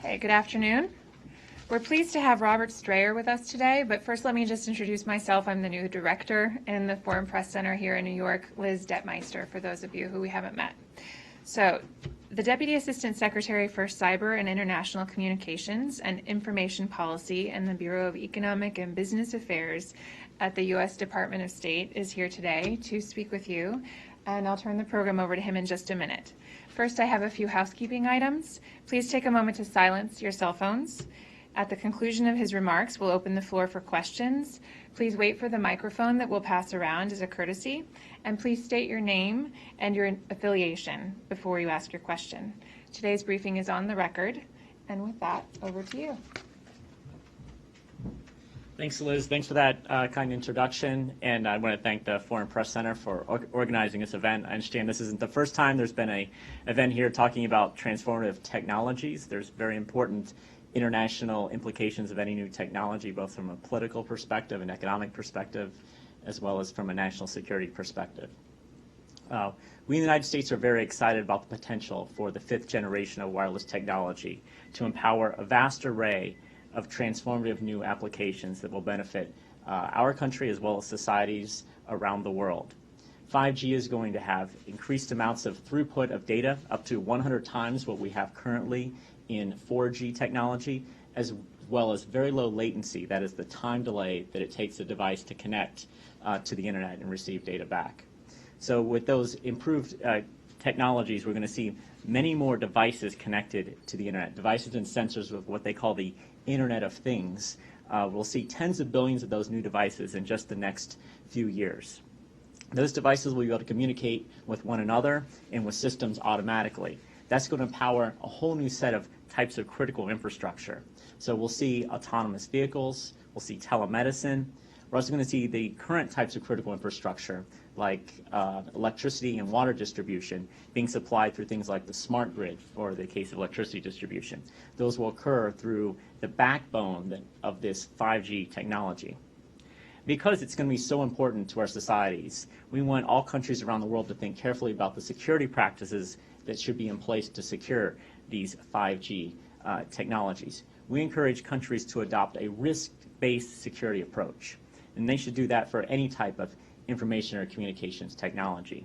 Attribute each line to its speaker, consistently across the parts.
Speaker 1: Okay, good afternoon. We're pleased to have Robert Strayer with us today, but first let me just introduce myself. I'm the new director in the Foreign Press Center here in New York, Liz Detmeister, for those of you who we haven't met. So, the Deputy Assistant Secretary for Cyber and International Communications and Information Policy in the Bureau of Economic and Business Affairs at the U.S. Department of State is here today to speak with you, and I'll turn the program over to him in just a minute. First, I have a few housekeeping items. Please take a moment to silence your cell phones. At the conclusion of his remarks, we'll open the floor for questions. Please wait for the microphone that we'll pass around as a courtesy, and please state your name and your affiliation before you ask your question. Today's briefing is on the record, and with that, over to you.
Speaker 2: Thanks, Liz. Thanks for that kind introduction, and I want to thank the Foreign Press Center for organizing this event. I understand this isn't the first time there's been an event here talking about transformative technologies. There's very important international implications of any new technology, both from a political perspective and economic perspective, as well as from a national security perspective. We in the United States are very excited about the potential for the fifth generation of wireless technology to empower a vast array of transformative new applications that will benefit our country as well as societies around the world. 5G is going to have increased amounts of throughput of data, up to 100 times what we have currently in 4G technology, as well as very low latency, that is the time delay that it takes a device to connect to the internet and receive data back. So with those improved technologies, we're going to see many more devices connected to the internet, devices and sensors with what they call the Internet of Things. We'll see tens of billions of those new devices in just the next few years. Those devices will be able to communicate with one another and with systems automatically. That's going to empower a whole new set of types of critical infrastructure. So we'll see autonomous vehicles, we'll see telemedicine. We're also going to see the current types of critical infrastructure like electricity and water distribution being supplied through things like the smart grid, or the case of electricity distribution. Those will occur through the backbone of this 5G technology. Because it's going to be so important to our societies, we want all countries around the world to think carefully about the security practices that should be in place to secure these 5G technologies. We encourage countries to adopt a risk-based security approach, and they should do that for any type of information or communications technology.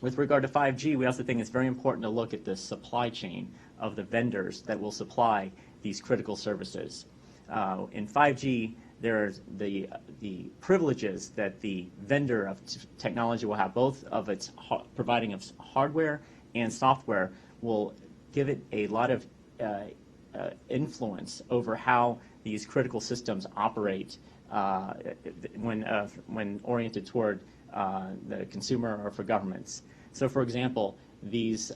Speaker 2: With regard to 5G, we also think it's very important to look at the supply chain of the vendors that will supply these critical services. In 5G, there's the privileges that the vendor of technology will have, both of its providing of hardware and software, will give it a lot of influence over how these critical systems operate when oriented toward the consumer or for governments. So, for example, these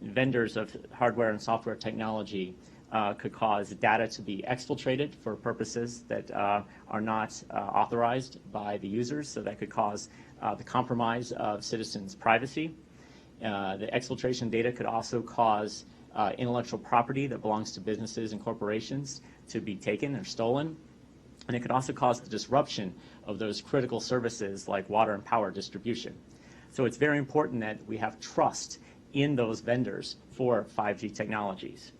Speaker 2: vendors of hardware and software technology could cause data to be exfiltrated for purposes that are not authorized by the users. So that could cause the compromise of citizens' privacy. The exfiltration data could also cause intellectual property that belongs to businesses and corporations to be taken or stolen. And it could also cause the disruption of those critical services like water and power distribution. So it's very important that we have trust in those vendors for 5G technologies.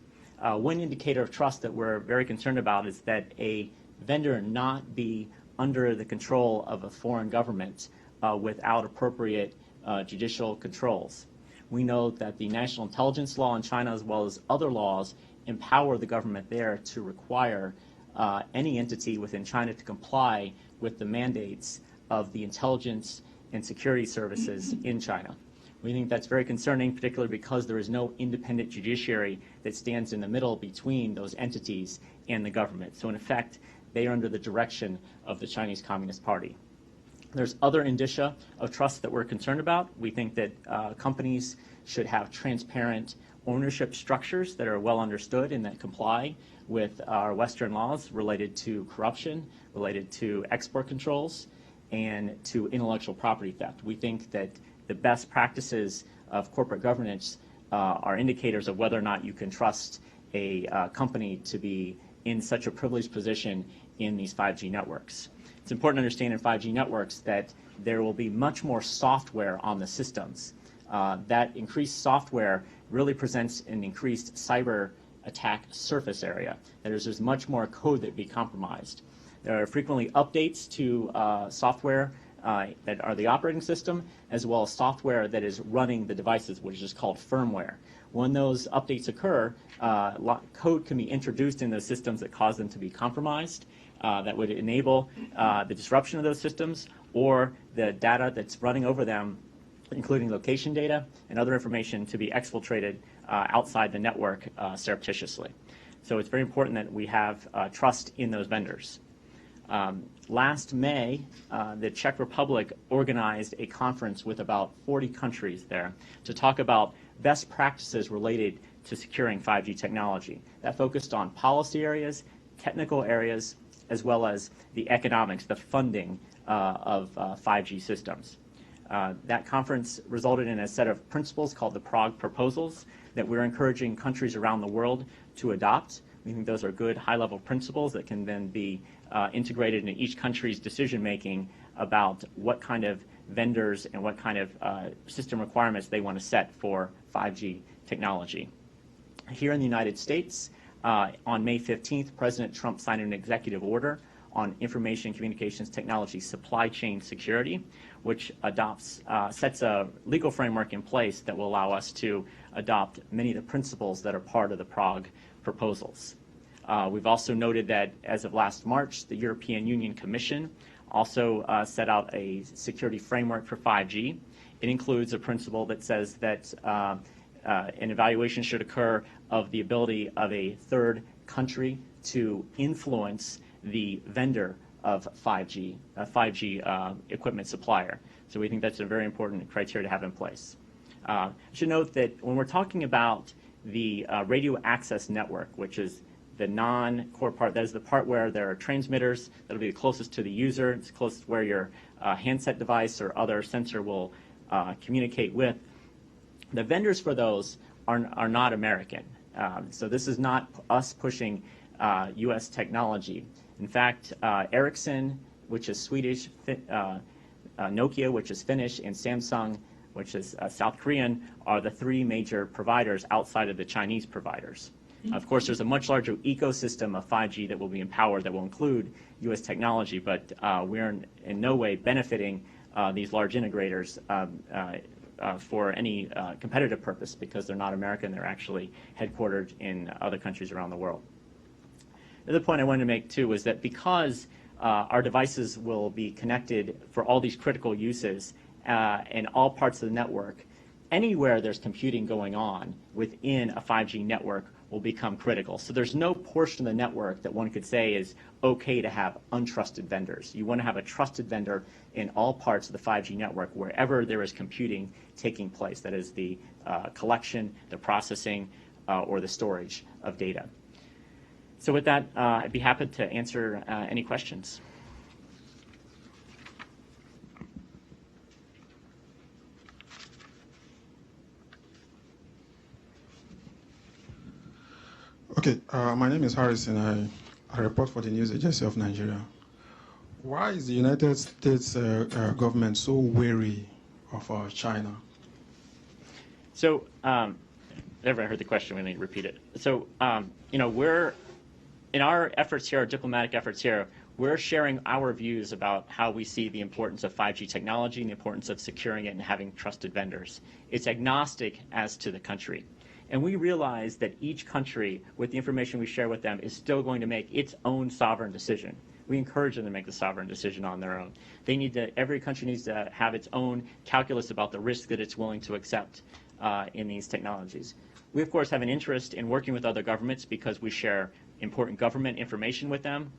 Speaker 2: One indicator of trust that we're very concerned about is that a vendor not be under the control of a foreign government without appropriate judicial controls. We know that the national intelligence law in China, as well as other laws, empower the government there to require any entity within China to comply with the mandates of the intelligence and security services in China. We think that's very concerning, particularly because there is no independent judiciary that stands in the middle between those entities and the government. So in effect, they are under the direction of the Chinese Communist Party. There's other indicia of trust that we're concerned about. We think that companies should have transparent ownership structures that are well understood and that comply with our Western laws related to corruption, related to export controls, and to intellectual property theft. We think that the best practices of corporate governance are indicators of whether or not you can trust a company to be in such a privileged position in these 5G networks. It's important to understand in 5G networks that there will be much more software on the systems. That increased software really presents an increased cyber attack surface area. That is, there's much more code that would be compromised. There are frequently updates to software that are the operating system, as well as software that is running the devices, which is called firmware. When those updates occur, code can be introduced in those systems that cause them to be compromised, that would enable the disruption of those systems, or the data that's running over them, including location data and other information, to be exfiltrated outside the network surreptitiously. So it's very important that we have trust in those vendors. Last May, the Czech Republic organized a conference with about 40 countries there to talk about best practices related to securing 5G technology. That focused on policy areas, technical areas, as well as the economics, the funding of 5G systems. That conference resulted in a set of principles called the Prague Proposals that we're encouraging countries around the world to adopt. We think those are good high-level principles that can then be integrated into each country's decision-making about what kind of vendors and what kind of system requirements they want to set for 5G technology. Here in the United States, on May 15th, President Trump signed an executive order on information communications technology supply chain security, which sets a legal framework in place that will allow us to adopt many of the principles that are part of the Prague Proposals. We've also noted that as of last March, the European Union Commission also set out a security framework for 5G. It includes a principle that says that an evaluation should occur of the ability of a third country to influence the vendor of 5G, a 5G equipment supplier. So we think that's a very important criteria to have in place. I should note that when we're talking about the radio access network, which is the non-core part, that is the part where there are transmitters that'll be the closest to the user, it's closest where your handset device or other sensor will communicate with. The vendors for those are not American. So this is not us pushing U.S. technology. In fact, Ericsson, which is Swedish, Nokia, which is Finnish, and Samsung, which is South Korean, are the three major providers outside of the Chinese providers. Of course, there's a much larger ecosystem of 5G that will be empowered that will include U.S. technology, but we're in no way benefiting these large integrators for any competitive purpose because they're not American. They're actually headquartered in other countries around the world. The other point I wanted to make, too, was that because our devices will be connected for all these critical uses in all parts of the network, anywhere there's computing going on within a 5G network will become critical. So there's no portion of the network that one could say is okay to have untrusted vendors. You want to have a trusted vendor in all parts of the 5G network wherever there is computing taking place. That is the collection, the processing, or the storage of data. So with that, I'd be happy to answer any questions.
Speaker 3: Okay, my name is Harrison. I report for the News Agency of Nigeria. Why is the United States government so wary of China?
Speaker 2: So, never heard the question. We need to repeat it. So, we're in our efforts here, our diplomatic efforts here, we're sharing our views about how we see the importance of 5G technology and the importance of securing it and having trusted vendors. It's agnostic as to the country. And we realize that each country, with the information we share with them, is still going to make its own sovereign decision. We encourage them to make the sovereign decision on their own. Every country needs to have its own calculus about the risk that it's willing to accept in these technologies. We, of course, have an interest in working with other governments because we share important government information with them.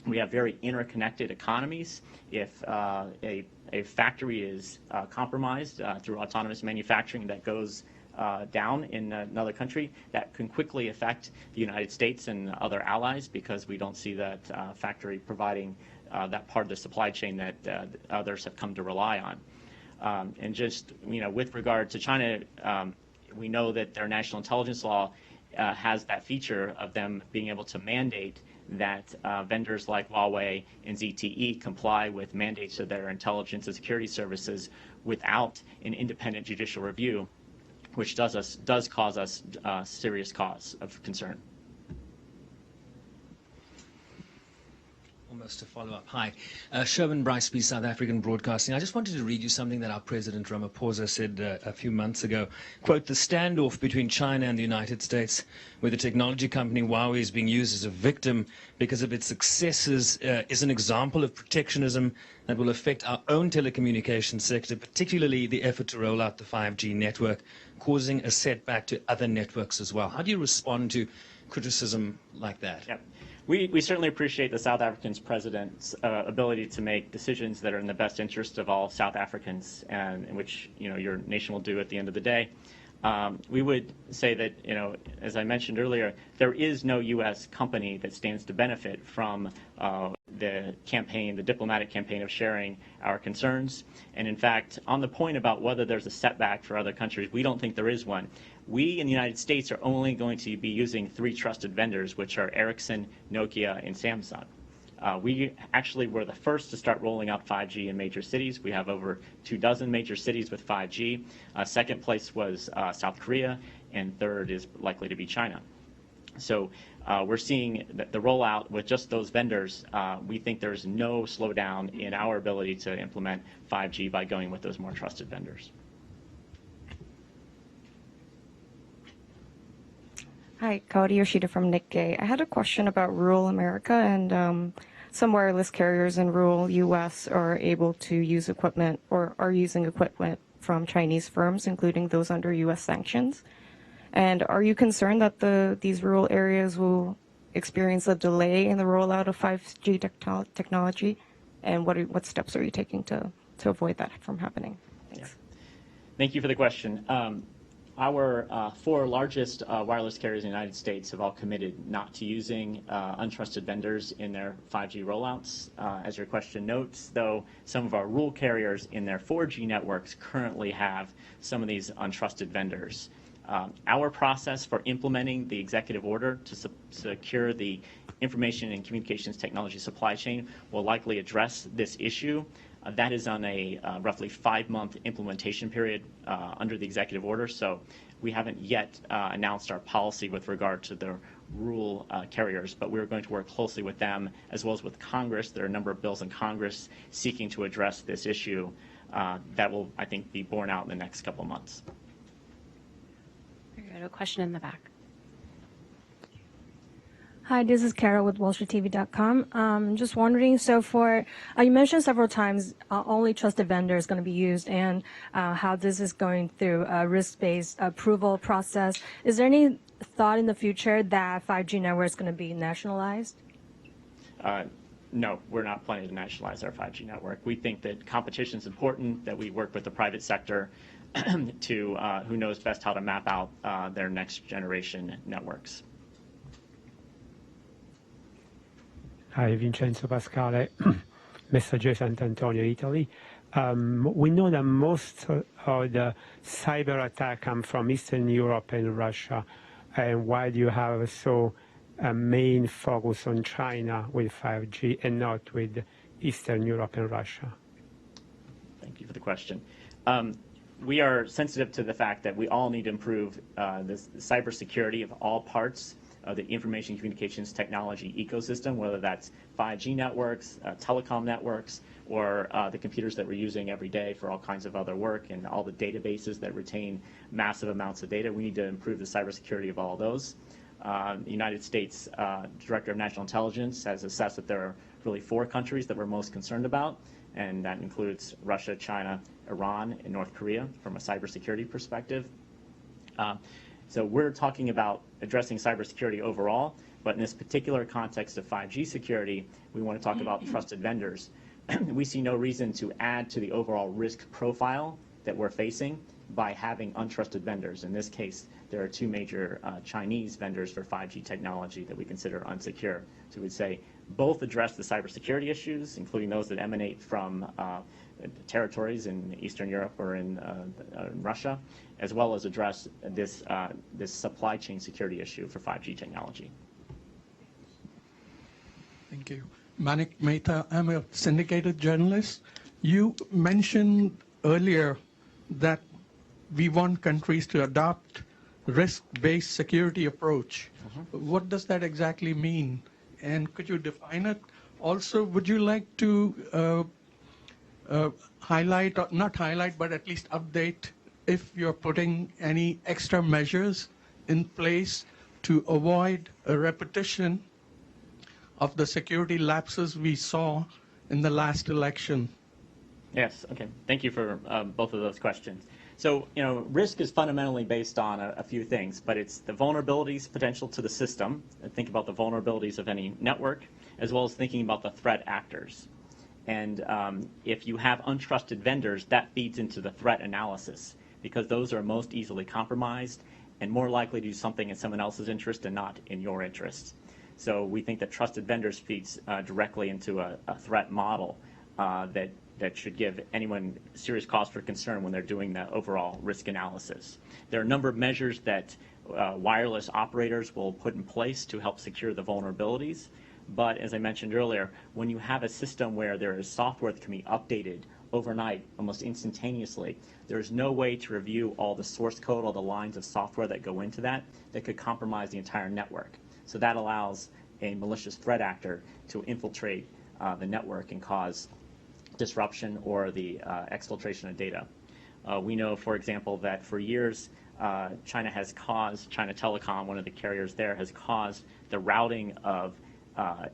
Speaker 2: We have very interconnected economies. If a factory is compromised through autonomous manufacturing that goes down in another country, that can quickly affect the United States and other allies because we don't see that factory providing that part of the supply chain that others have come to rely on. And just, with regard to China, we know that their national intelligence law has that feature of them being able to mandate that vendors like Huawei and ZTE comply with mandates of their intelligence and security services without an independent judicial review. which does cause us serious cause of concern.
Speaker 4: Almost a follow-up. Hi. Sherman Briceby, South African Broadcasting. I just wanted to read you something that our President Ramaphosa said a few months ago. Quote, "The standoff between China and the United States, where the technology company Huawei is being used as a victim because of its successes, is an example of protectionism that will affect our own telecommunications sector, particularly the effort to roll out the 5G network, causing a setback to other networks as well." How do you respond to criticism like that?
Speaker 2: Yep. We certainly appreciate the South African president's ability to make decisions that are in the best interest of all South Africans, and in which your nation will do at the end of the day. We would say that as I mentioned earlier, there is no U.S. company that stands to benefit from the diplomatic campaign of sharing our concerns. And in fact, on the point about whether there's a setback for other countries, we don't think there is one. We in the United States are only going to be using 3 trusted vendors, which are Ericsson, Nokia, and Samsung. We actually were the first to start rolling out 5G in major cities. We have over 24 major cities with 5G. Second place was South Korea, and third is likely to be China. So we're seeing the rollout with just those vendors. We think there's no slowdown in our ability to implement 5G by going with those more trusted vendors.
Speaker 5: Hi, Kaori Yoshida from Nikkei. I had a question about rural America, and some wireless carriers in rural U.S. are able to use equipment or are using equipment from Chinese firms, including those under U.S. sanctions. And are you concerned that these rural areas will experience a delay in the rollout of 5G technology? And what steps are you taking to avoid that from happening? Thanks.
Speaker 2: Thank you for the question. Our 4 largest wireless carriers in the United States have all committed not to using untrusted vendors in their 5G rollouts. As your question notes, though, some of our rural carriers in their 4G networks currently have some of these untrusted vendors. Our process for implementing the executive order to secure the information and communications technology supply chain will likely address this issue. That is on a roughly 5-month implementation period under the executive order, so we haven't yet announced our policy with regard to the rural carriers, but we're going to work closely with them as well as with Congress. There are a number of bills in Congress seeking to address this issue that will, I think, be borne out in the next couple of months.
Speaker 6: Very good. A question in the back.
Speaker 7: Hi, this is Carol with WallStreetTV.com. Just wondering, so you mentioned several times only trusted vendor is going to be used, and how this is going through a risk-based approval process. Is there any thought in the future that 5G network is going to be nationalized?
Speaker 2: No, we're not planning to nationalize our 5G network. We think that competition is important, that we work with the private sector to who knows best how to map out their next generation networks.
Speaker 8: Hi, Vincenzo Pascale, Messaggero Sant'Antonio, Italy. We know that most of the cyber attack come from Eastern Europe and Russia, and why do you have a main focus on China with 5G and not with Eastern Europe and Russia?
Speaker 2: Thank you for the question. We are sensitive to the fact that we all need to improve the cybersecurity of all parts of the information communications technology ecosystem, whether that's 5G networks, telecom networks, or the computers that we're using every day for all kinds of other work, and all the databases that retain massive amounts of data. We need to improve the cybersecurity of all those. The United States Director of National Intelligence has assessed that there are really 4 countries that we're most concerned about, and that includes Russia, China, Iran, and North Korea from a cybersecurity perspective. So we're talking about addressing cybersecurity overall, but in this particular context of 5G security, we want to talk about trusted vendors. We see no reason to add to the overall risk profile that we're facing by having untrusted vendors. In this case, there are 2 major Chinese vendors for 5G technology that we consider unsecure. So we'd say both address the cybersecurity issues, including those that emanate from territories in Eastern Europe or in Russia, as well as address this supply chain security issue for 5G technology.
Speaker 9: Thank you. Manik Mehta, I'm a syndicated journalist. You mentioned earlier that we want countries to adopt risk-based security approach. What does that exactly mean? And could you define it? Also, would you like to highlight, or not highlight, but at least update if you're putting any extra measures in place to avoid a repetition of the security lapses we saw in the last election?
Speaker 2: Yes, okay. Thank you for both of those questions. So, risk is fundamentally based on a few things, but it's the vulnerabilities potential to the system. Think about the vulnerabilities of any network, as well as thinking about the threat actors. And if you have untrusted vendors, that feeds into the threat analysis, because those are most easily compromised and more likely to do something in someone else's interest and not in your interest. So we think that trusted vendors feeds directly into a threat model that should give anyone serious cause for concern when they're doing the overall risk analysis. There are a number of measures that wireless operators will put in place to help secure the vulnerabilities. But as I mentioned earlier, when you have a system where there is software that can be updated overnight, almost instantaneously, there's no way to review all the source code, all the lines of software that go into that could compromise the entire network. So that allows a malicious threat actor to infiltrate the network and cause disruption or the exfiltration of data. We know, for example, that for years, China Telecom, one of the carriers there, has caused the routing of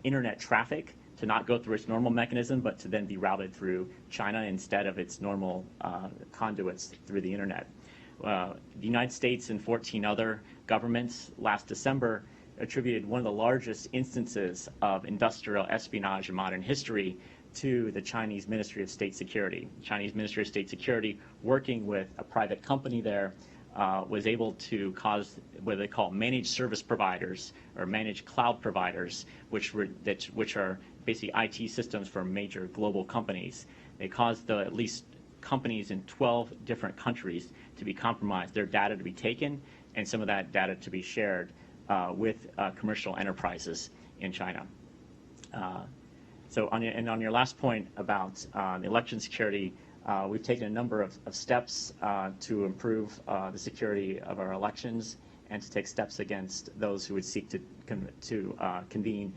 Speaker 2: internet traffic to not go through its normal mechanism, but to then be routed through China instead of its normal conduits through the internet. The United States and 14 other governments last December attributed one of the largest instances of industrial espionage in modern history to the Chinese Ministry of State Security. The Chinese Ministry of State Security, working with a private company there, was able to cause what they call managed service providers or managed cloud providers, which are basically IT systems for major global companies. They caused at least companies in 12 different countries to be compromised, their data to be taken, and some of that data to be shared with commercial enterprises in China. So on your last point about the election security, we've taken a number of steps to improve the security of our elections and to take steps against those who would seek to convene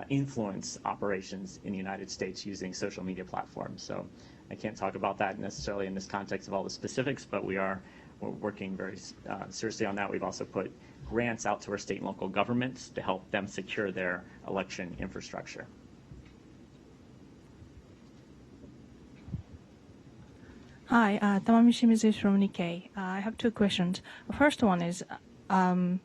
Speaker 2: influence operations in the United States using social media platforms. So I can't talk about that necessarily in this context of all the specifics, but we're working very seriously on that. We've also put grants out to our state and local governments to help them secure their election infrastructure.
Speaker 6: Hi, Tamami Shimizu from Nikkei. I have two questions. The first one is, I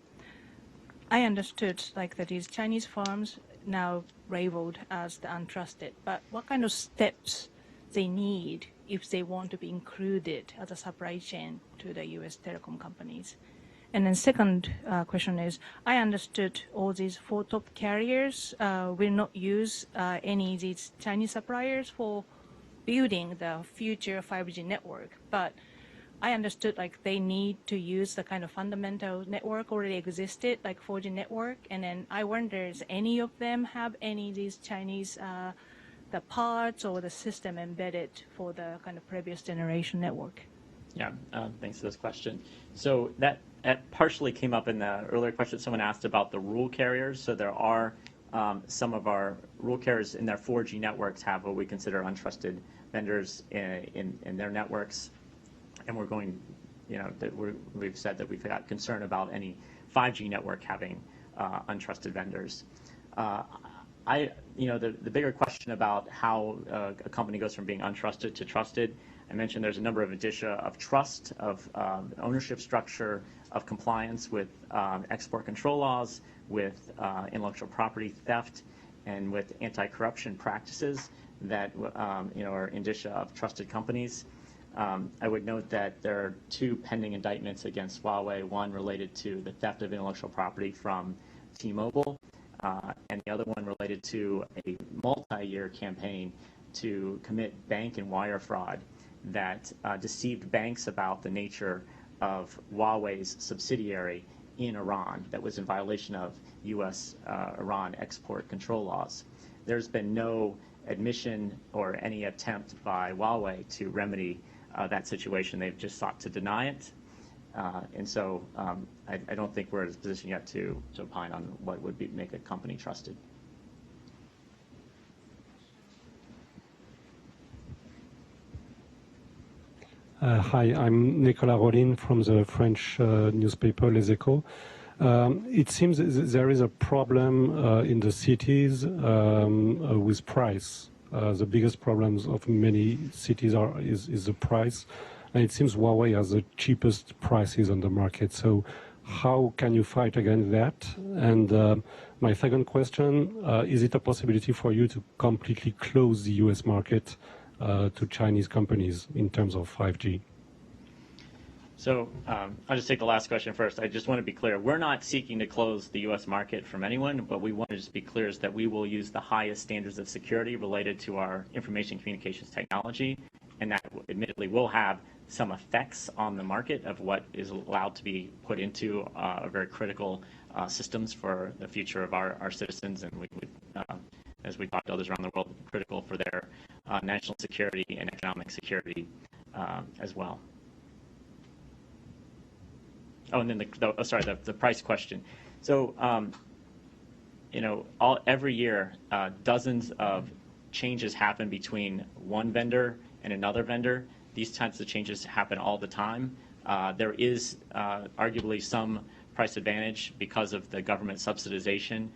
Speaker 6: understood that these Chinese firms now labeled as the untrusted, but what kind of steps they need if they want to be included as a supply chain to the U.S. telecom companies? And then second question is, I understood all these four top carriers will not use any of these Chinese suppliers for building the future 5G network, but I understood they need to use the kind of fundamental network already existed, like 4G network, and then I wonder, does any of them have any of these Chinese the parts or the system embedded for the kind of previous generation network?
Speaker 2: Yeah, thanks for this question. So that partially came up in the earlier question someone asked about the rural carriers. So there are some of our rural carriers in their 4G networks have what we consider untrusted vendors in their networks, and we're going, we've said that we've got concern about any 5G network having untrusted vendors. The bigger question about how a company goes from being untrusted to trusted, I mentioned there's a number of indicia of trust, of ownership structure, of compliance with export control laws, with intellectual property theft, and with anti-corruption practices that are indicia of trusted companies. I would note that there are two pending indictments against Huawei, one related to the theft of intellectual property from T-Mobile, and the other one related to a multi-year campaign to commit bank and wire fraud that deceived banks about the nature of Huawei's subsidiary in Iran that was in violation of U.S.-Iran export control laws. There's been no admission or any attempt by Huawei to remedy that situation. They've just sought to deny it, And so I don't think we're in a position yet to opine on what would make a company trusted.
Speaker 10: Hi, I'm Nicolas Rollin from the French newspaper Les Echos. It seems there is a problem in the cities with price. The biggest problems of many cities is the price, and it seems Huawei has the cheapest prices on the market. So how can you fight against that? And my second question, is it a possibility for you to completely close the US market to Chinese companies in terms of 5G?
Speaker 2: So I'll just take the last question first. I just want to be clear. We're not seeking to close the U.S. market from anyone, but we want to just be clear is that we will use the highest standards of security related to our information communications technology, and that admittedly will have some effects on the market of what is allowed to be put into very critical systems for the future of our citizens, and we would, as we talked to others around the world, critical for their national security and economic security as well. Oh, and then the price question. So, every year, dozens of changes happen between one vendor and another vendor. These types of changes happen all the time. There is arguably some price advantage because of the government subsidization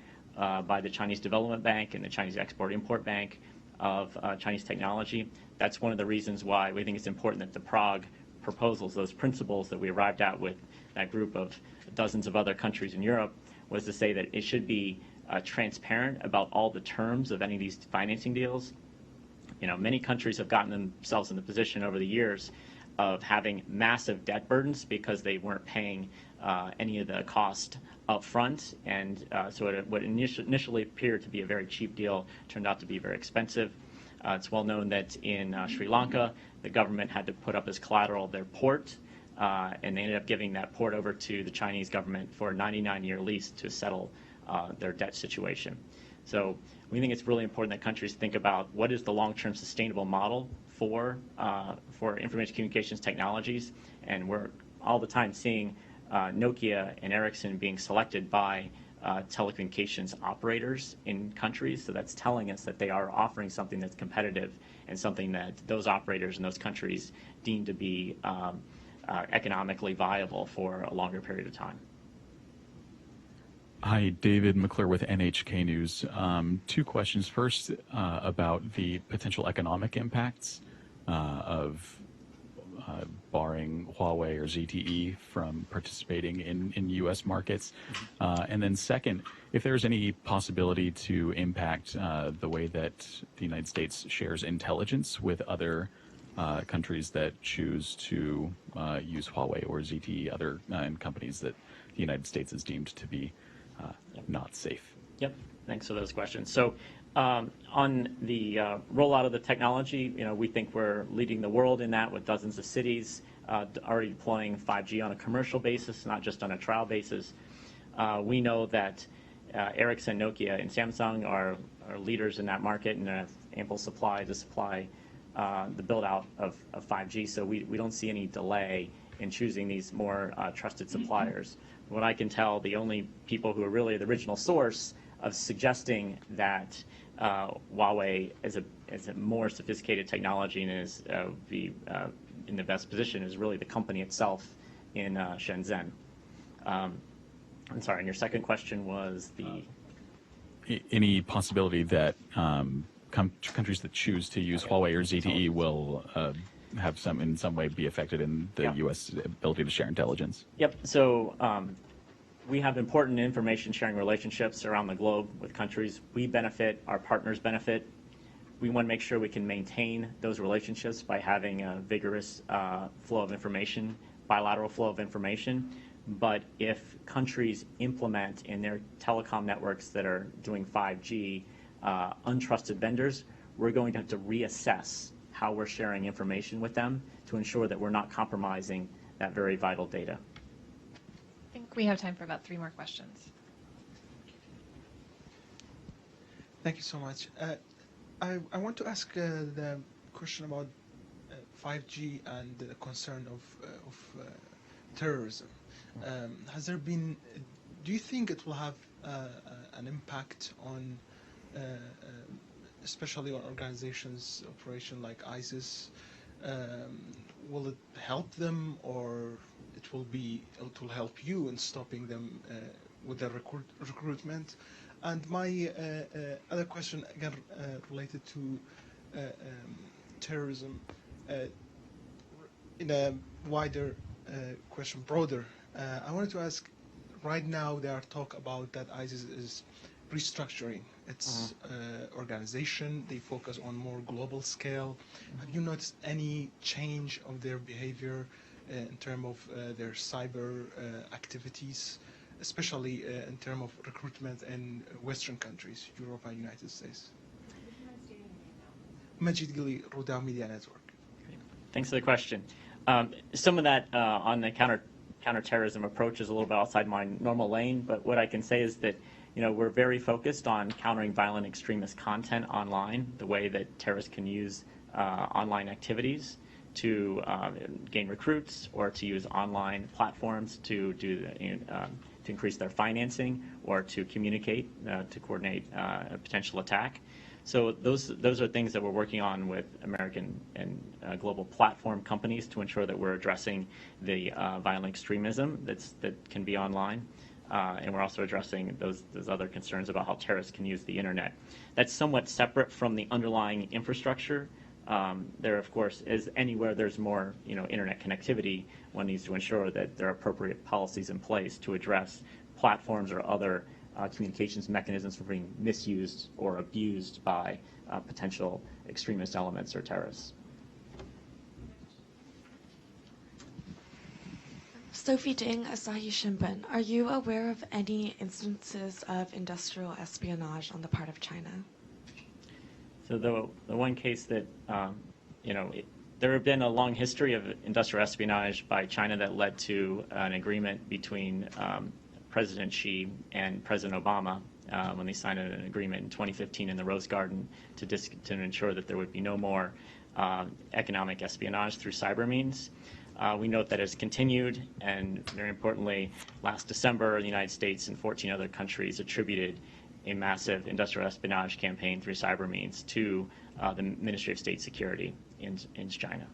Speaker 2: by the Chinese Development Bank and the Chinese Export-Import Bank of Chinese technology. That's one of the reasons why we think it's important that the Prague proposals, those principles that we arrived at with that group of dozens of other countries in Europe, was to say that it should be transparent about all the terms of any of these financing deals. Many countries have gotten themselves in the position over the years of having massive debt burdens because they weren't paying any of the cost up front, and so what initially appeared to be a very cheap deal turned out to be very expensive. It's well known that in Sri Lanka, the government had to put up as collateral their port, and they ended up giving that port over to the Chinese government for a 99-year lease to settle their debt situation. So we think it's really important that countries think about what is the long-term sustainable model for information communications technologies, and we're all the time seeing Nokia and Ericsson being selected by telecommunications operators in countries. So that's telling us that they are offering something that's competitive and something that those operators in those countries deem to be economically viable for a longer period of time.
Speaker 11: Hi, David McClure with NHK News. Two questions. First, about the potential economic impacts of barring Huawei or ZTE from participating in U.S. markets. And then second, if there's any possibility to impact the way that the United States shares intelligence with other countries that choose to use Huawei or ZTE, other companies that the United States is deemed to be not safe.
Speaker 2: Yep, thanks for those questions. So on the rollout of the technology, we think we're leading the world in that with dozens of cities already deploying 5G on a commercial basis, not just on a trial basis. We know that Ericsson, Nokia, and Samsung are leaders in that market and have ample supply to supply the build out of 5G. So we don't see any delay in choosing these more trusted suppliers. What I can tell, the only people who are really the original source of suggesting that Huawei is a more sophisticated technology and is in the best position is really the company itself in Shenzhen. I'm sorry, and your second question was
Speaker 11: any possibility that countries that choose to use Huawei or ZTE will have in some way be affected in the U.S. ability to share intelligence?
Speaker 2: Yep. So we have important information sharing relationships around the globe with countries. We benefit, our partners benefit. We want to make sure we can maintain those relationships by having a vigorous flow of information, bilateral flow of information. But if countries implement in their telecom networks that are doing 5G untrusted vendors, we're going to have to reassess how we're sharing information with them to ensure that we're not compromising that very vital data.
Speaker 1: I think we have time for about 3 more questions.
Speaker 12: Thank you so much. I want to ask the question about 5G and the concern of terrorism. Has there been? Do you think it will have an impact on, especially on organizations' operation like ISIS? Will it help them, or it will help you in stopping them with their recruitment? And my other question, again, related to terrorism, in a wider question, broader, I wanted to ask, right now there are talk about that ISIS is restructuring its organization. They focus on more global scale. Have you noticed any change of their behavior in terms of their cyber activities, especially in terms of recruitment in Western countries, Europe and United States? Majid Gili, Rouda Media Network.
Speaker 2: Thanks for the question. Some of that on the counterterrorism approach is a little bit outside my normal lane, but what I can say is that we're very focused on countering violent extremist content online, the way that terrorists can use online activities to gain recruits or to use online platforms to to increase their financing or to communicate, to coordinate a potential attack. So those are things that we're working on with American and global platform companies to ensure that we're addressing the violent extremism that can be online. And we're also addressing those other concerns about how terrorists can use the internet. That's somewhat separate from the underlying infrastructure. There, of course, is anywhere there's more internet connectivity, one needs to ensure that there are appropriate policies in place to address platforms or other communications mechanisms from being misused or abused by potential extremist elements or terrorists.
Speaker 13: Sophie Ding, Asahi Shimbun. Are you aware of any instances of industrial espionage on the part of China?
Speaker 2: So the one case that, there have been a long history of industrial espionage by China that led to an agreement between President Xi and President Obama when they signed an agreement in 2015 in the Rose Garden to ensure that there would be no more economic espionage through cyber means. We note that it's continued, and very importantly, last December, the United States and 14 other countries attributed a massive industrial espionage campaign through cyber means to the Ministry of State Security in China.